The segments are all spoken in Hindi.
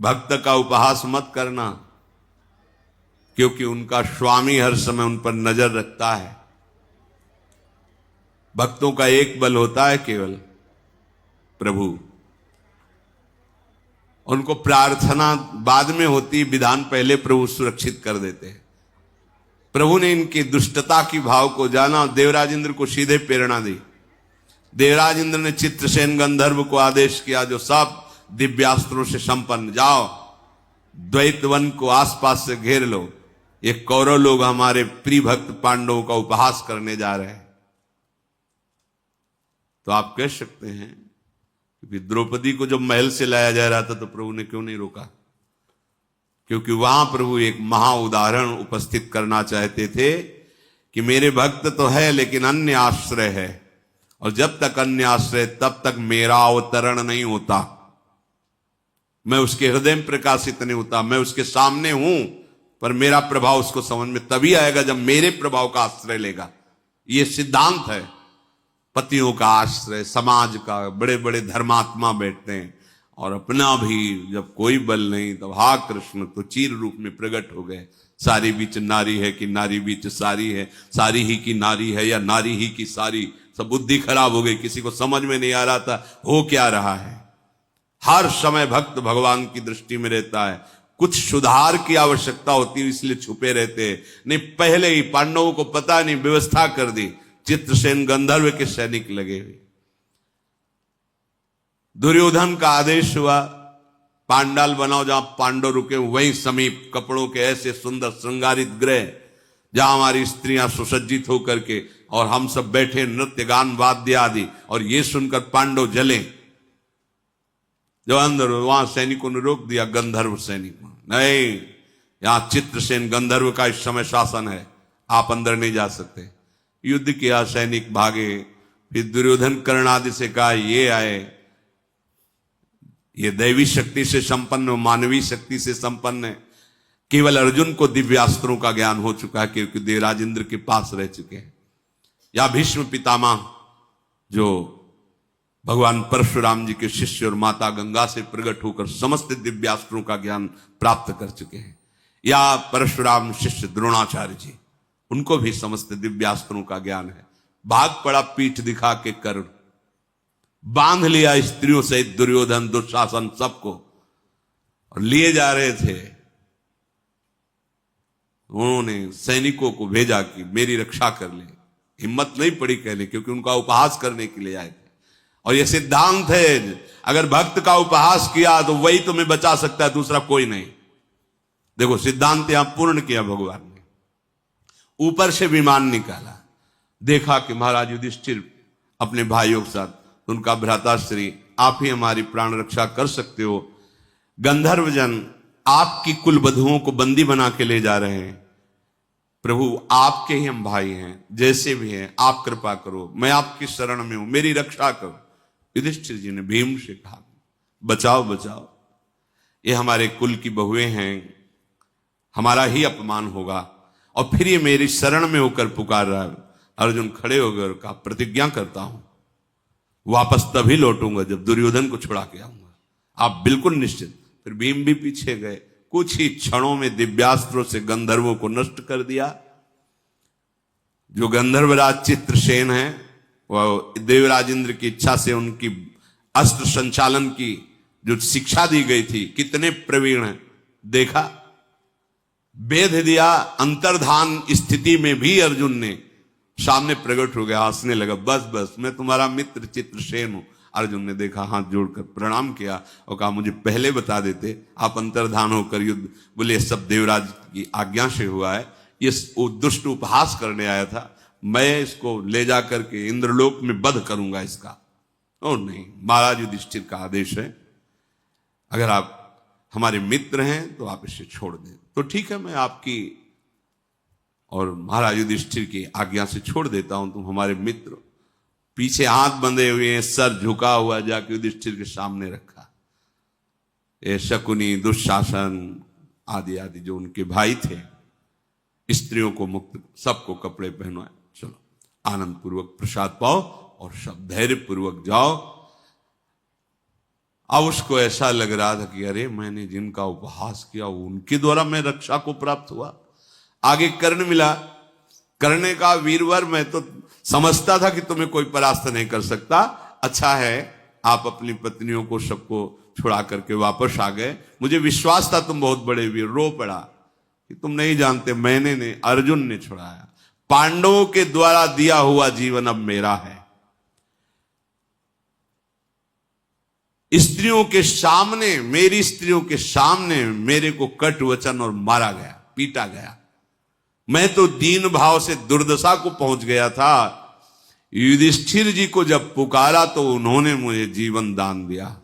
भक्त का उपहास मत करना, क्योंकि उनका स्वामी हर समय उन पर नजर रखता है। भक्तों का एक बल होता है केवल प्रभु। उनको प्रार्थना बाद में होती, विधान पहले प्रभु सुरक्षित कर देते हैं। प्रभु ने इनकी दुष्टता की भाव को जाना और देवराज इंद्र को सीधे प्रेरणा दी। देवराज इंद्र ने चित्रसेन गंधर्व को आदेश किया, जो सब दिव्यास्त्रों से संपन्न, जाओ द्वैत वन को आसपास से घेर लो, ये कौरव लोग हमारे प्रिय भक्त पांडवों का उपहास करने जा रहे हैं। तो आप कह सकते हैं कि द्रौपदी को जब महल से लाया जा रहा था तो प्रभु ने क्यों नहीं रोका? क्योंकि वहां प्रभु एक महा उदाहरण उपस्थित करना चाहते थे कि मेरे भक्त तो है लेकिन अन्य आश्रय है, और जब तक अन्य आश्रय तब तक मेरा अवतरण नहीं होता, मैं उसके हृदय में प्रकाशित नहीं होता। मैं उसके सामने हूं पर मेरा प्रभाव उसको समझ में तभी आएगा जब मेरे प्रभाव का आश्रय लेगा। यह सिद्धांत है पतियों का आश्रय। समाज का बड़े बड़े धर्मात्मा बैठते हैं और अपना भी जब कोई बल नहीं तब हा कृष्ण तो चीर रूप में प्रकट हो गए। सारी बीच नारी है कि नारी बीच सारी है, सारी ही की नारी है या नारी ही की सारी। सब बुद्धि खराब हो गई, किसी को समझ में नहीं आ रहा था हो क्या रहा है। हर समय भक्त भगवान की दृष्टि में रहता है, कुछ सुधार की आवश्यकता होती है इसलिए छुपे रहते हैं। नहीं, पहले ही पांडवों को पता नहीं, व्यवस्था कर दी, चित्रसेन गंधर्व के सैनिक लगे हुए। दुर्योधन का आदेश हुआ पांडाल बनाओ, जहां पांडव रुके वहीं समीप कपड़ों के ऐसे सुंदर श्रृंगारित गृह जहां हमारी स्त्रियां सुसज्जित होकर के और हम सब बैठे नृत्य गान वाद्य आदि, और ये सुनकर पांडव जले। जो अंदर वहां सैनिकों ने रोक दिया, गंधर्व सैनिक नहीं, यहां चित्रसेन गंधर्व का इस समय शासन है, आप अंदर नहीं जा सकते। युद्ध किया, सैनिक भागे। फिर दुर्योधन कर्ण आदि से कहा ये आए, ये दैवी शक्ति से संपन्न, मानवीय शक्ति से संपन्न है। केवल अर्जुन को दिव्यास्त्रों का ज्ञान हो चुका है क्योंकि देवराज इंद्र के पास रह चुके हैं। या भीष्म पितामह जो भगवान परशुराम जी के शिष्य और माता गंगा से प्रकट होकर समस्त दिव्यास्त्रों का ज्ञान प्राप्त कर चुके हैं। या परशुराम शिष्य द्रोणाचार्य जी, उनको भी समस्त दिव्यास्त्रों का ज्ञान है। भाग पड़ा पीठ दिखा के कर्ण, बांध लिया स्त्रियों सहित दुर्योधन दुशासन सबको, और लिए जा रहे थे। उन्होंने सैनिकों को भेजा कि मेरी रक्षा कर ले। हिम्मत नहीं पड़ी कहने, क्योंकि उनका उपहास करने के लिए आए थे। और यह सिद्धांत है, अगर भक्त का उपहास किया तो वही तुम्हें बचा सकता है, दूसरा कोई नहीं। देखो सिद्धांत यहां पूर्ण किया भगवान ने। ऊपर से विमान निकाला, देखा कि महाराज युधिष्ठिर अपने भाइयों के साथ, उनका भ्राताश्री आप ही हमारी प्राण रक्षा कर सकते हो। गंधर्वजन आपकी कुल वधुओं को बंदी बना के ले जा रहे हैं। प्रभु आपके ही हम भाई हैं, जैसे भी हैं आप कृपा करो, मैं आपकी शरण में हूं, मेरी रक्षा करो। युधिष्ठिर जी ने भीम से कहा बचाओ बचाओ, ये हमारे कुल की बहुएं हैं, हमारा ही अपमान होगा। और फिर ये मेरी शरण में होकर पुकार रहा है। अर्जुन खड़े हो गए और कहा प्रतिज्ञा करता हूं वापस तभी लौटूंगा जब दुर्योधन को छुड़ा के आऊंगा, आप बिल्कुल निश्चित। फिर भीम भी पीछे गए, कुछ ही क्षणों में दिव्यास्त्रों से गंधर्वों को नष्ट कर दिया। जो गंधर्वराज चित्रसेन है वह देवराज इंद्र की इच्छा से उनकी अस्त्र संचालन की जो शिक्षा दी गई थी, कितने प्रवीण हैं देखा। वेद दिया, अंतर्धान स्थिति में भी अर्जुन ने सामने प्रकट हो गया, हंसने लगा, बस बस मैं तुम्हारा मित्र चित्रसेन हूं। अर्जुन ने देखा, हाथ जोड़कर प्रणाम किया और कहा मुझे पहले बता देते, आप अंतर्धान होकर युद्ध। बोले सब देवराज की आज्ञा से हुआ है, ये दुष्ट उपहास करने आया था, मैं इसको ले जाकर के इंद्रलोक में वध करूंगा इसका। और नहीं, महाराज युधिष्ठिर का आदेश है, अगर आप हमारे मित्र हैं तो आप इसे छोड़ दें। तो ठीक है, मैं आपकी और महाराज युधिष्ठिर की आज्ञा से छोड़ देता हूं, तुम हमारे मित्र। पीछे हाथ बंधे हुए हैं, सर झुका हुआ, जाके युधिष्ठिर के सामने रखा। ये शकुनी, दुशासन आदि आदि जो उनके भाई थे, स्त्रियों को मुक्त, सबको कपड़े पहनवाए। चलो आनंद पूर्वक प्रसाद पाओ और सब धैर्य पूर्वक जाओ। अब उसको ऐसा लग रहा था कि अरे मैंने जिनका उपहास किया उनके द्वारा मैं रक्षा को प्राप्त हुआ। आगे कर्ण मिला। कर्ण का वीरवर मैं तो समझता था कि तुम्हें कोई परास्त नहीं कर सकता। अच्छा है आप अपनी पत्नियों को सबको छुड़ा करके वापस आ गए। मुझे विश्वास था तुम बहुत बड़े वीर। रो पड़ा कि तुम नहीं जानते मैंने नहीं, अर्जुन ने छुड़ाया। पांडवों के द्वारा दिया हुआ जीवन अब मेरा है। स्त्रियों के सामने, मेरी स्त्रियों के सामने मेरे को कट वचन और मारा गया, पीटा गया। मैं तो दीन भाव से दुर्दशा को पहुंच गया था। युधिष्ठिर जी को जब पुकारा तो उन्होंने मुझे जीवन दान दिया।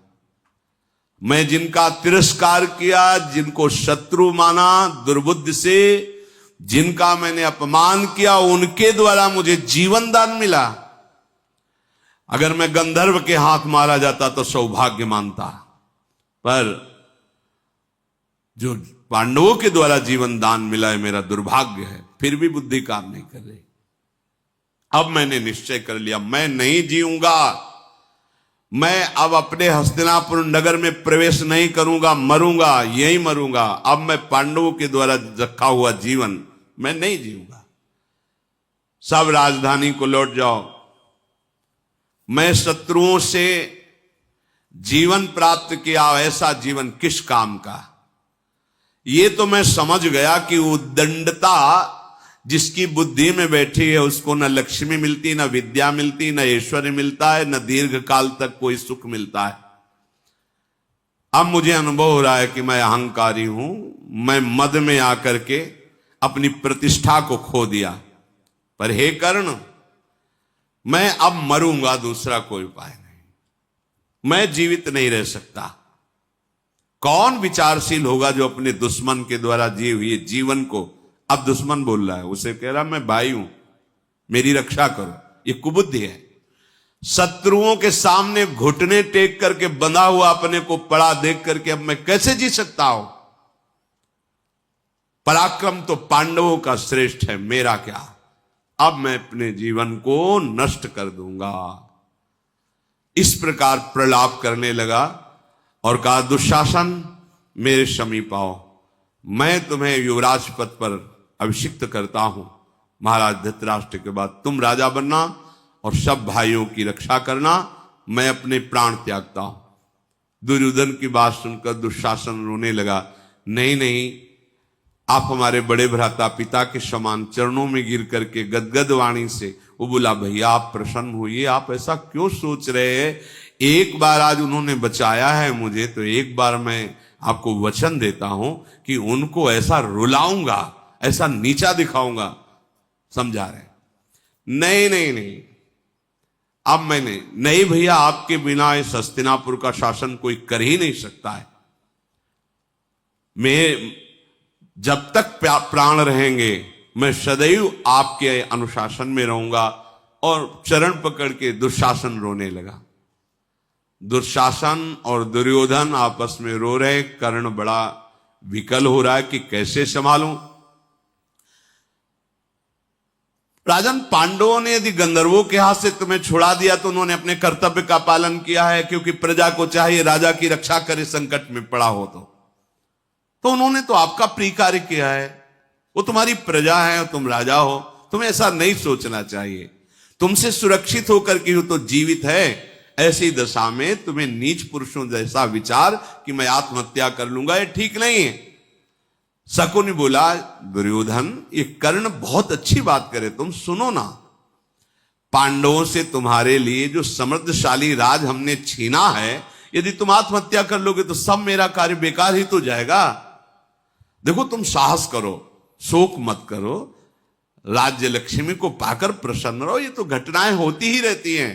मैं जिनका तिरस्कार किया, जिनको शत्रु माना दुर्बुद्धि से, जिनका मैंने अपमान किया, उनके द्वारा मुझे जीवन दान मिला। अगर मैं गंधर्व के हाथ मारा जाता तो सौभाग्य मानता, पर जो पांडवों के द्वारा जीवन दान मिला है मेरा दुर्भाग्य है। फिर भी बुद्धि काम नहीं कर रही। अब मैंने निश्चय कर लिया मैं नहीं जीऊंगा। मैं अब अपने हस्तिनापुर नगर में प्रवेश नहीं करूंगा, मरूंगा, यही मरूंगा। अब मैं पांडवों के द्वारा रखा हुआ जीवन मैं नहीं जीऊंगा। सब राजधानी को लौट जाओ। मैं शत्रुओं से जीवन प्राप्त किया, ऐसा जीवन किस काम का। ये तो मैं समझ गया कि उद्दंडता जिसकी बुद्धि में बैठी है उसको न लक्ष्मी मिलती, न विद्या मिलती, न ऐश्वर्य मिलता है, न दीर्घ काल तक कोई सुख मिलता है। अब मुझे अनुभव हो रहा है कि मैं अहंकारी हूं। मैं मद में आकर के अपनी प्रतिष्ठा को खो दिया। पर हे कर्ण, मैं अब मरूंगा, दूसरा कोई उपाय नहीं। मैं जीवित नहीं रह सकता। कौन विचारशील होगा जो अपने दुश्मन के द्वारा जिए हुए जीवन को, अब दुश्मन बोल रहा है, उसे कह रहा मैं भाई हूं, मेरी रक्षा करो। ये कुबुद्धि है। शत्रुओं के सामने घुटने टेक करके बंधा हुआ अपने को पड़ा देख करके अब मैं कैसे जी सकता हूं। पराक्रम तो पांडवों का श्रेष्ठ है, मेरा क्या। अब मैं अपने जीवन को नष्ट कर दूंगा। इस प्रकार प्रलाप करने लगा और कहा दुशासन मेरे समीप आओ, मैं तुम्हें युवराज पद पर अभिषिक्त करता हूं। महाराज धृतराष्ट्र के बाद तुम राजा बनना और सब भाइयों की रक्षा करना, मैं अपने प्राण त्यागता हूं। दुर्योधन की बात सुनकर दुशासन रोने लगा। नहीं नहीं, आप हमारे बड़े भ्राता पिता के समान चरणों में गिर करके गदगद वाणी से वो बोला भैया आप प्रसन्न होइए, आप ऐसा क्यों सोच रहे हैं। एक बार आज उन्होंने बचाया है मुझे, तो एक बार मैं आपको वचन देता हूं कि उनको ऐसा रुलाऊंगा, ऐसा नीचा दिखाऊंगा। समझा रहे? नहीं नहीं नहीं, अब मैंने नहीं भैया, आपके बिना इस हस्तिनापुर का शासन कोई कर ही नहीं सकता है। मैं जब तक प्राण रहेंगे मैं सदैव आपके अनुशासन में रहूंगा। और चरण पकड़ के दुशासन रोने लगा। दुशासन और दुर्योधन आपस में रो रहे। कर्ण बड़ा विकल हो रहा है कि कैसे संभालूं। राजन, पांडवों ने यदि गंधर्वों के हाथ से तुम्हें छुड़ा दिया तो उन्होंने अपने कर्तव्य का पालन किया है, क्योंकि प्रजा को चाहिए राजा की रक्षा करे संकट में पड़ा हो तो उन्होंने तो आपका प्रिय कार्य किया है। वो तुम्हारी प्रजा है, तुम राजा हो, तुम्हें ऐसा नहीं सोचना चाहिए। तुमसे सुरक्षित होकर के हो तो जीवित है। ऐसी दशा में तुम्हें नीच पुरुषों जैसा विचार कि मैं आत्महत्या कर लूंगा, ये ठीक नहीं है। शकुनि बोला दुर्योधन, ये कर्ण बहुत अच्छी बात करे, तुम सुनो ना। पांडवों से तुम्हारे लिए जो समृद्धशाली राज हमने छीना है, यदि तुम आत्महत्या कर लोगे तो सब मेरा कार्य बेकार ही तो जाएगा। देखो तुम साहस करो, शोक मत करो, राज्य लक्ष्मी को पाकर प्रसन्न रहो। ये तो घटनाएं होती ही रहती हैं।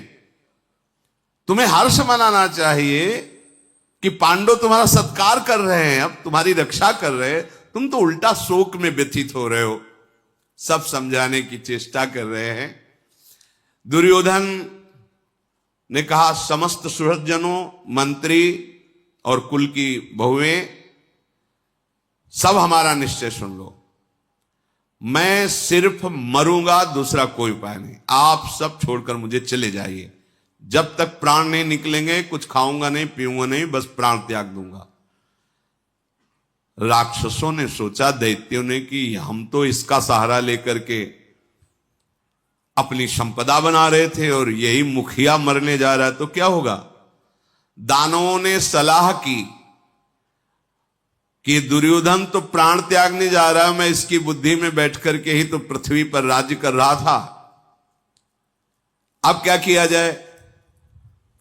तुम्हें हर्ष मनाना चाहिए कि पांडव तुम्हारा सत्कार कर रहे हैं, अब तुम्हारी रक्षा कर रहे हैं। तुम तो उल्टा शोक में व्यथित हो रहे हो। सब समझाने की चेष्टा कर रहे हैं। दुर्योधन ने कहा समस्त सुहृदजनों, मंत्री और कुल की बहुएं, सब हमारा निश्चय सुन लो। मैं सिर्फ मरूंगा, दूसरा कोई उपाय नहीं। आप सब छोड़कर मुझे चले जाइए। जब तक प्राण नहीं निकलेंगे कुछ खाऊंगा नहीं, पीऊंगा नहीं, बस प्राण त्याग दूंगा। राक्षसों ने सोचा, दैत्यों ने, कि हम तो इसका सहारा लेकर के अपनी संपदा बना रहे थे और यही मुखिया मरने जा रहा है, तो क्या होगा। दानवों ने सलाह की कि दुर्योधन तो प्राण त्यागने जा रहा है, मैं इसकी बुद्धि में बैठ करके ही तो पृथ्वी पर राज्य कर रहा था, अब क्या किया जाए।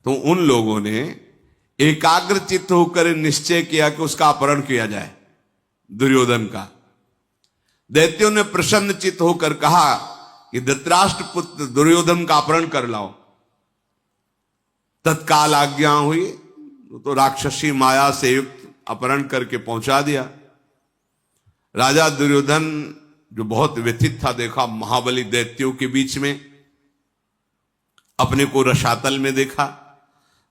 तो उन लोगों ने एकाग्र चित्त होकर निश्चय किया कि उसका अपहरण किया जाए, दुर्योधन का। दैत्यों ने प्रसन्न चित्त होकर कहा कि धृतराष्ट्र पुत्र दुर्योधन का अपहरण कर लाओ। तत्काल आज्ञा हुई, तो राक्षसी माया से युक्त अपहरण करके पहुंचा दिया। राजा दुर्योधन जो बहुत व्यथित था, देखा महाबली दैत्यों के बीच में अपने को रसातल में देखा।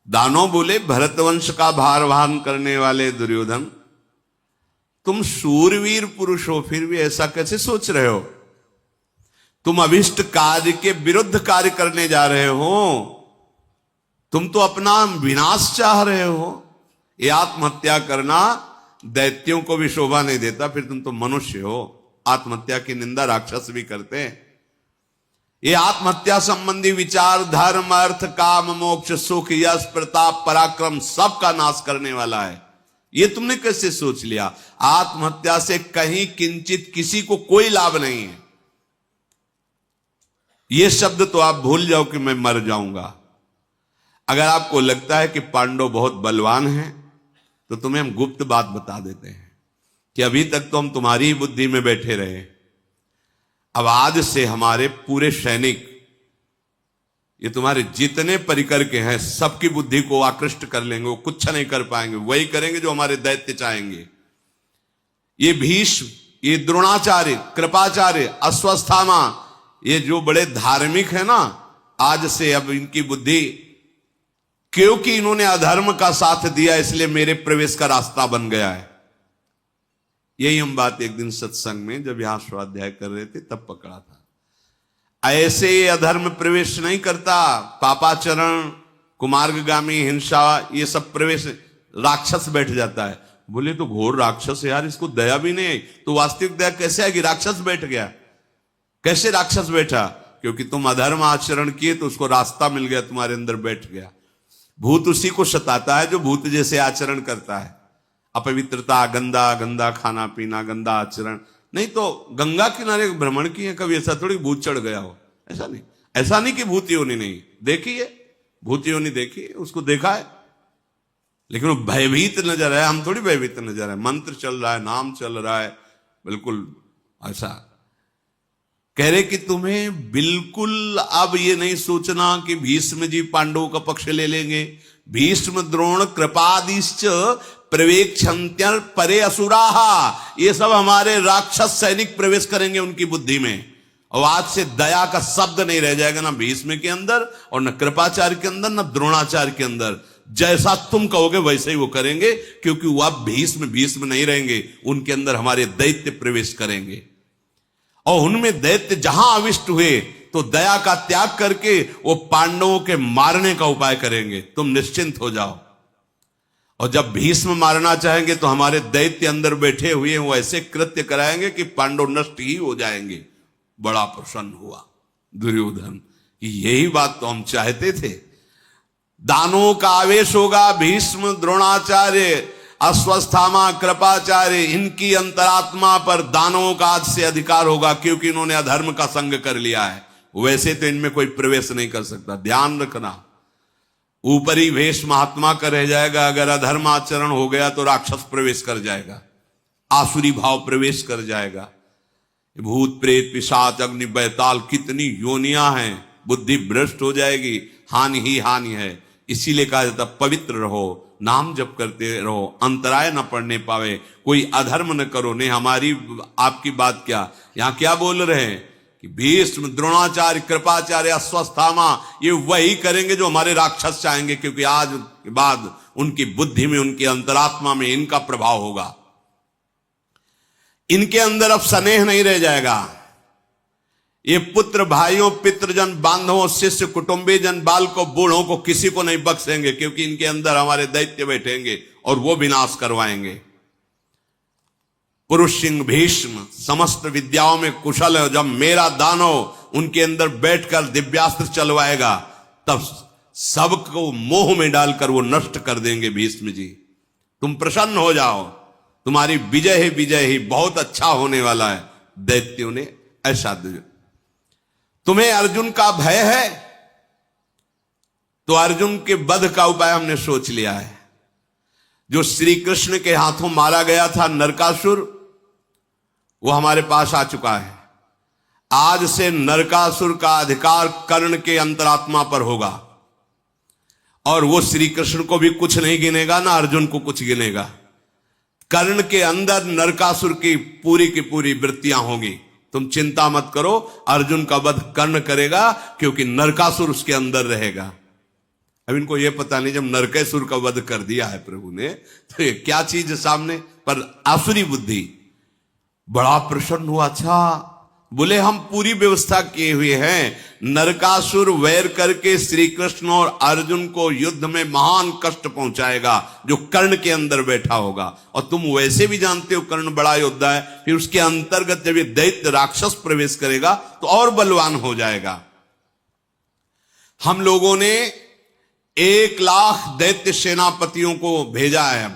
दानव बोले, भरतवंश का भार वहन करने वाले दुर्योधन, तुम शूरवीर पुरुष हो, फिर भी ऐसा कैसे सोच रहे हो। तुम अभिष्ट कार्य के विरुद्ध कार्य करने जा रहे हो, तुम तो अपना विनाश चाह रहे हो। ये आत्महत्या करना दैत्यों को भी शोभा नहीं देता, फिर तुम तो मनुष्य हो। आत्महत्या की निंदा राक्षस भी करते हैं। ये आत्महत्या संबंधी विचार धर्म, अर्थ, काम, मोक्ष, सुख, यश, प्रताप, पराक्रम सबका नाश करने वाला है। ये तुमने कैसे सोच लिया। आत्महत्या से कहीं किंचित किसी को कोई लाभ नहीं है। ये शब्द तो आप भूल जाओ कि मैं मर जाऊंगा। अगर आपको लगता है कि पांडव बहुत बलवान हैं, तो तुम्हें हम गुप्त बात बता देते हैं कि अभी तक तो हम तुम्हारी ही बुद्धि में बैठे रहे। अब आज से हमारे पूरे सैनिक, ये तुम्हारे जितने परिकर के हैं, सबकी बुद्धि को आकृष्ट कर लेंगे। वो कुछ नहीं कर पाएंगे, वही करेंगे जो हमारे दैत्य चाहेंगे। ये भीष्म, ये द्रोणाचार्य, कृपाचार्य, अश्वस्थामा, ये जो बड़े धार्मिक है ना, आज से अब इनकी बुद्धि, क्योंकि इन्होंने अधर्म का साथ दिया इसलिए मेरे प्रवेश का रास्ता बन गया है। यही हम बात एक दिन सत्संग में जब यहां स्वाध्याय कर रहे थे तब पकड़ा था। ऐसे ये अधर्म प्रवेश नहीं करता। पापाचरण, कुमार्गगामी, हिंसा, ये सब प्रवेश राक्षस बैठ जाता है। बोले तो घोर राक्षस है यार, इसको दया भी नहीं आई। तो वास्तविक दया कैसे आएगी। राक्षस बैठ गया। कैसे राक्षस बैठा। क्योंकि तुम अधर्म आचरण किए तो उसको रास्ता मिल गया, तुम्हारे अंदर बैठ गया। भूत उसी को सताता है जो भूत जैसे आचरण करता है। अपवित्रता, गंदा गंदा खाना पीना, गंदा आचरण। नहीं तो गंगा किनारे भ्रमण किए कभी, ऐसा थोड़ी भूत चढ़ गया हो। ऐसा नहीं, ऐसा नहीं कि भूत योनि नहीं देखी है, भूत योनि देखी है, उसको देखा है, लेकिन वो भयभीत नजर है। हम थोड़ी भयभीत नजर है। मंत्र चल रहा है, नाम चल रहा है, बिल्कुल ऐसा। कह रहे कि तुम्हें बिल्कुल अब ये नहीं सोचना कि भीष्म जी पांडवों का पक्ष ले लेंगे। भीष्म, द्रोण, कृपादिश्च प्रवेक्षन्त्य परे असुराहा, ये सब हमारे राक्षस सैनिक प्रवेश करेंगे उनकी बुद्धि में। और आज से दया का शब्द नहीं रह जाएगा, ना भीष्म के अंदर और न कृपाचार्य के अंदर, न द्रोणाचार्य के अंदर। जैसा तुम कहोगे वैसे ही वो करेंगे, क्योंकि वो अब भीष्म नहीं रहेंगे, उनके अंदर हमारे दैत्य प्रवेश करेंगे। और उनमें दैत्य जहां अविष्ट हुए तो दया का त्याग करके वो पांडवों के मारने का उपाय करेंगे। तुम निश्चिंत हो जाओ। और जब भीष्म मारना चाहेंगे तो हमारे दैत्य अंदर बैठे हुए वो ऐसे कृत्य कराएंगे कि पांडव नष्ट ही हो जाएंगे। बड़ा प्रसन्न हुआ दुर्योधन। यही बात तो हम चाहते थे। दानों का आवेश होगा। भीष्म, द्रोणाचार्य, अश्वस्थामा, कृपाचार्य, इनकी अंतरात्मा पर दानवों का आज से अधिकार होगा, क्योंकि इन्होंने अधर्म का संग कर लिया है। वैसे तो इनमें कोई प्रवेश नहीं कर सकता। ध्यान रखना, ऊपरी वेश महात्मा का रह जाएगा। अगर अधर्म आचरण हो गया तो राक्षस प्रवेश कर जाएगा, आसुरी भाव प्रवेश कर जाएगा। भूत, प्रेत, पिशाच, अग्नि, बैताल, कितनी योनियां हैं। बुद्धि भ्रष्ट हो जाएगी, हानि ही हानि है। इसीलिए कहा जाता पवित्र रहो, नाम जप करते रहो, अंतराय न पड़ने पावे, कोई अधर्म न करो। नहीं, हमारी आपकी बात क्या, यहां क्या बोल रहे हैं कि भीष्म, द्रोणाचार्य, कृपाचार्य, अश्वस्थामा, ये वही करेंगे जो हमारे राक्षस चाहेंगे, क्योंकि आज के बाद उनकी बुद्धि में, उनकी अंतरात्मा में इनका प्रभाव होगा। इनके अंदर अब स्नेह नहीं रह जाएगा। ये पुत्र भाइयों, पितृजन, बांधवों, शिष्य, कुटुंबी जन, बालकों, बूढ़ों को किसी को नहीं बख्शेंगे, क्योंकि इनके अंदर हमारे दैत्य बैठेंगे और वो विनाश करवाएंगे। पुरुष सिंह भीष्म समस्त विद्याओं में कुशल है, जब मेरा दानव उनके अंदर बैठकर दिव्यास्त्र चलवाएगा तब सबको मोह में डालकर वो नष्ट कर देंगे। भीष्म जी तुम प्रसन्न हो जाओ, तुम्हारी विजय ही बहुत अच्छा होने वाला है। दैत्यों ने ऐसा दिया। तुम्हें अर्जुन का भय है तो अर्जुन के वध का उपाय हमने सोच लिया है। जो श्री कृष्ण के हाथों मारा गया था नरकासुर, वो हमारे पास आ चुका है। आज से नरकासुर का अधिकार कर्ण के अंतरात्मा पर होगा और वो श्री कृष्ण को भी कुछ नहीं गिनेगा, ना अर्जुन को कुछ गिनेगा। कर्ण के अंदर नरकासुर की पूरी वृत्तियां होंगी। तुम चिंता मत करो, अर्जुन का वध कर्ण करेगा, क्योंकि नरकासुर उसके अंदर रहेगा। अब इनको यह पता नहीं, जब नरकासुर का वध कर दिया है प्रभु ने, तो ये क्या चीज है सामने, पर आसुरी बुद्धि बड़ा प्रसन्न हुआ। अच्छा, बोले हम पूरी व्यवस्था किए हुए हैं, नरकासुर वैर करके श्री कृष्ण और अर्जुन को युद्ध में महान कष्ट पहुंचाएगा, जो कर्ण के अंदर बैठा होगा। और तुम वैसे भी जानते हो कर्ण बड़ा योद्धा है, फिर उसके अंतर्गत जब ये दैत्य राक्षस प्रवेश करेगा तो और बलवान हो जाएगा। हम लोगों ने 1,00,000 दैत्य सेनापतियों को भेजा है,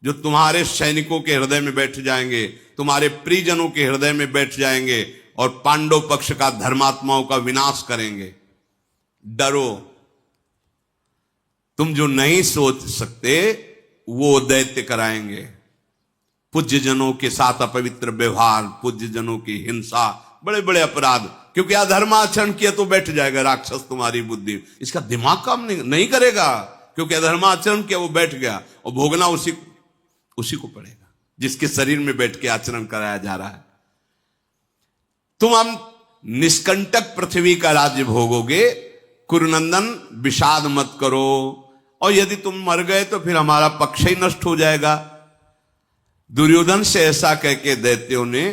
जो तुम्हारे सैनिकों के हृदय में बैठ जाएंगे, तुम्हारे परिजनों के हृदय में बैठ जाएंगे और पांडव पक्ष का, धर्मात्माओं का विनाश करेंगे। डरो, तुम जो नहीं सोच सकते वो दैत्य कराएंगे। पूज्य जनों के साथ अपवित्र व्यवहार, पूज्य जनों की हिंसा, बड़े बड़े अपराध, क्योंकि अधर्माचरण किया तो बैठ जाएगा राक्षस तुम्हारी बुद्धि। इसका दिमाग काम नहीं करेगा, क्योंकि अधर्माचरण किया वो बैठ गया और भोगना उसी को पड़ेगा जिसके शरीर में बैठ के आचरण कराया जा रहा है। तुम हम निष्कंटक पृथ्वी का राज्य भोगोगे। कुरुनंदन विषाद मत करो, और यदि तुम मर गए तो फिर हमारा पक्ष ही नष्ट हो जाएगा। दुर्योधन से ऐसा कह के दैत्यों ने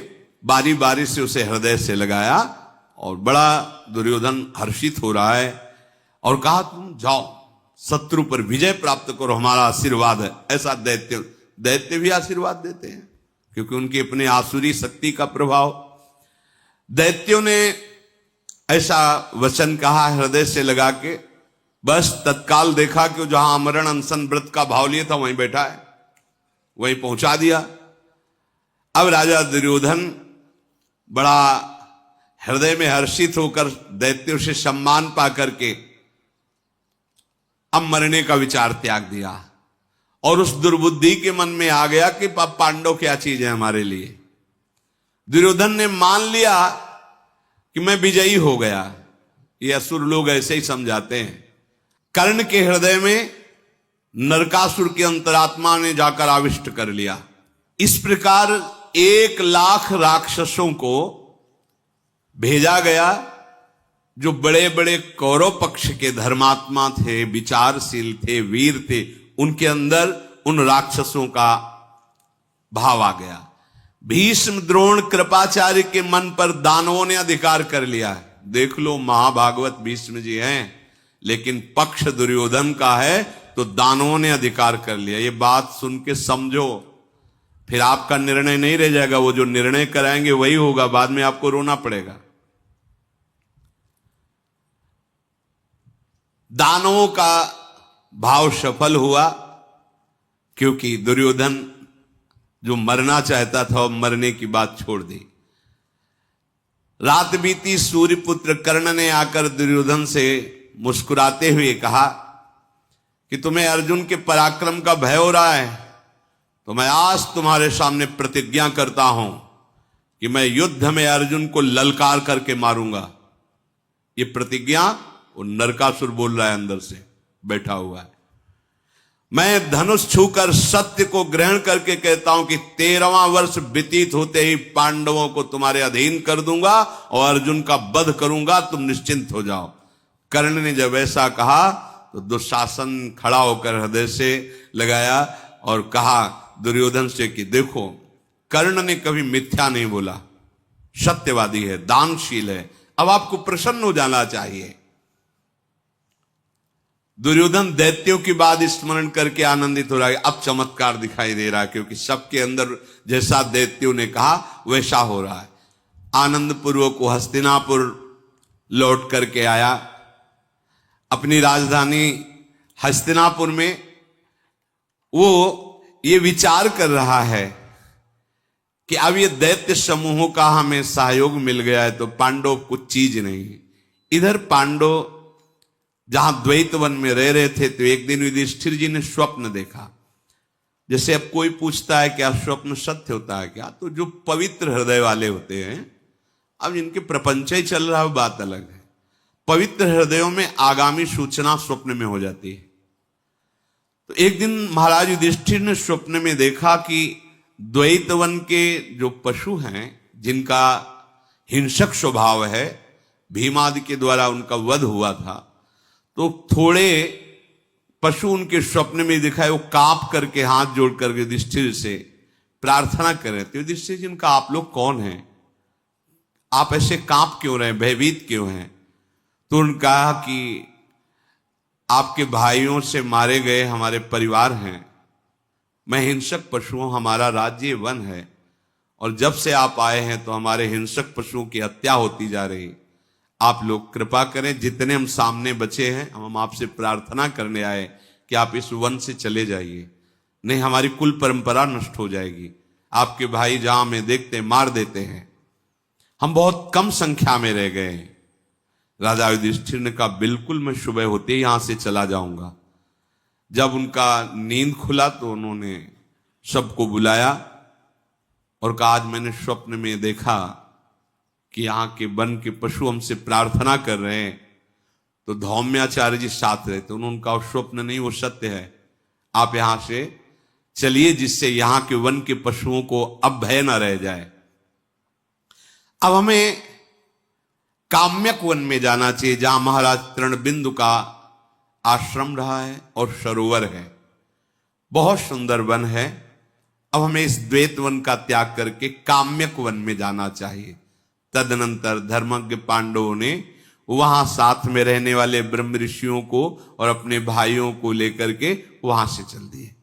बारी बारी से उसे हृदय से लगाया, और बड़ा दुर्योधन हर्षित हो रहा है और कहा तुम जाओ शत्रु पर विजय प्राप्त करो, हमारा आशीर्वाद है। ऐसा दैत्य भी आशीर्वाद देते हैं, क्योंकि उनकी अपने आसुरी शक्ति का प्रभाव। दैत्यों ने ऐसा वचन कहा हृदय से लगा के, बस तत्काल देखा कि जहां अमरण अनशन व्रत का भाव लिया था वहीं बैठा है, वहीं पहुंचा दिया। अब राजा दुर्योधन बड़ा हृदय में हर्षित होकर दैत्यों से सम्मान पा करके अब मरने का विचार त्याग दिया, और उस दुर्बुद्धि के मन में आ गया कि पांडव क्या चीज है हमारे लिए। दुर्योधन ने मान लिया कि मैं विजयी हो गया। ये असुर लोग ऐसे ही समझाते हैं। कर्ण के हृदय में नरकासुर की अंतरात्मा ने जाकर आविष्ट कर लिया। इस प्रकार 1,00,000 राक्षसों को भेजा गया, जो बड़े बड़े कौरव पक्ष के धर्मात्मा थे, विचारशील थे, वीर थे, उनके अंदर उन राक्षसों का भाव आ गया। भीष्म, द्रोण, कृपाचार्य के मन पर दानवों ने अधिकार कर लिया है। देख लो, महाभागवत भीष्म जी हैं, लेकिन पक्ष दुर्योधन का है तो दानवों ने अधिकार कर लिया। ये बात सुन के समझो, फिर आपका निर्णय नहीं रह जाएगा। वो जो निर्णय कराएंगे वही होगा, बाद में आपको रोना पड़ेगा। दानवों का भाव सफल हुआ, क्योंकि दुर्योधन जो मरना चाहता था वो मरने की बात छोड़ दी। रात बीती, सूर्यपुत्र कर्ण ने आकर दुर्योधन से मुस्कुराते हुए कहा कि तुम्हें अर्जुन के पराक्रम का भय हो रहा है, तो मैं आज तुम्हारे सामने प्रतिज्ञा करता हूं कि मैं युद्ध में अर्जुन को ललकार करके मारूंगा। ये प्रतिज्ञा वो नरकासुर बोल रहा है, अंदर से बैठा हुआ है। मैं धनुष छूकर सत्य को ग्रहण करके कहता हूं कि 13वां वर्ष व्यतीत होते ही पांडवों को तुम्हारे अधीन कर दूंगा और अर्जुन का वध करूंगा, तुम निश्चिंत हो जाओ। कर्ण ने जब ऐसा कहा तो दुशासन खड़ा होकर हृदय से लगाया और कहा दुर्योधन से कि देखो, कर्ण ने कभी मिथ्या नहीं बोला, सत्यवादी है, दानशील है। अब आपको प्रसन्न हो जाना चाहिए। दुर्योधन दैत्यों की बात स्मरण करके आनंदित हो रहा है। अब चमत्कार दिखाई दे रहा है, क्योंकि सबके अंदर जैसा दैत्यों ने कहा वैसा हो रहा है। आनंद पूर्वक वो हस्तिनापुर लौट करके आया। अपनी राजधानी हस्तिनापुर में वो ये विचार कर रहा है कि अब ये दैत्य समूहों का हमें सहयोग मिल गया है तो पांडव कुछ चीज नहीं। इधर पांडव जहां द्वैत वन में रह रहे थे तो एक दिन युधिष्ठिर जी ने स्वप्न देखा। जैसे अब कोई पूछता है क्या स्वप्न सत्य होता है क्या, तो जो पवित्र हृदय वाले होते हैं, अब जिनके प्रपंच ही चल रहा है बात अलग है, पवित्र हृदयों में आगामी सूचना स्वप्न में हो जाती है। तो एक दिन महाराज युधिष्ठिर ने स्वप्न में देखा कि द्वैत वन के जो पशु हैं, जिनका हिंसक स्वभाव है, भीमादि के द्वारा उनका वध हुआ था, तो थोड़े पशु उनके स्वप्न में दिखाए। वो कांप करके हाथ जोड़ करके युधिष्ठिर से प्रार्थना कर रहे थे, युधिष्ठिर जी इनका आप लोग कौन हैं, आप ऐसे कांप क्यों रहे, भयभीत क्यों हैं? तो उन्होंने कहा कि आपके भाइयों से मारे गए हमारे परिवार हैं, मैं हिंसक पशु हूं, हमारा राज्य वन है, और जब से आप आए हैं तो हमारे हिंसक पशुओं की हत्या होती जा रही। आप लोग कृपा करें, जितने हम सामने बचे हैं हम आपसे प्रार्थना करने आए कि आप इस वन से चले जाइए, नहीं हमारी कुल परंपरा नष्ट हो जाएगी। आपके भाई जहां हमें देखते मार देते हैं, हम बहुत कम संख्या में रह गए हैं। राजा युधिष्ठिर ने कहा बिल्कुल मैं सुबह होते ही यहां से चला जाऊंगा। जब उनका नींद खुला तो उन्होंने सबको बुलाया और कहा आज मैंने स्वप्न में देखा कि यहाँ के वन के पशु हमसे प्रार्थना कर रहे हैं। तो धौम्याचार्य जी साथ रहे थे, उन्होंने कहा स्वप्न नहीं वो सत्य है, आप यहां से चलिए जिससे यहाँ के वन के पशुओं को अब भय न रह जाए। अब हमें काम्यक वन में जाना चाहिए, जहां महाराज तृणबिंदु का आश्रम रहा है और सरोवर है, बहुत सुंदर वन है। अब हमें इस द्वैत वन का त्याग करके काम्यक वन में जाना चाहिए। तदनंतर धर्मज्ञ पांडवों ने वहां साथ में रहने वाले ब्रह्म ऋषियों को और अपने भाइयों को लेकर के वहां से चल दिए।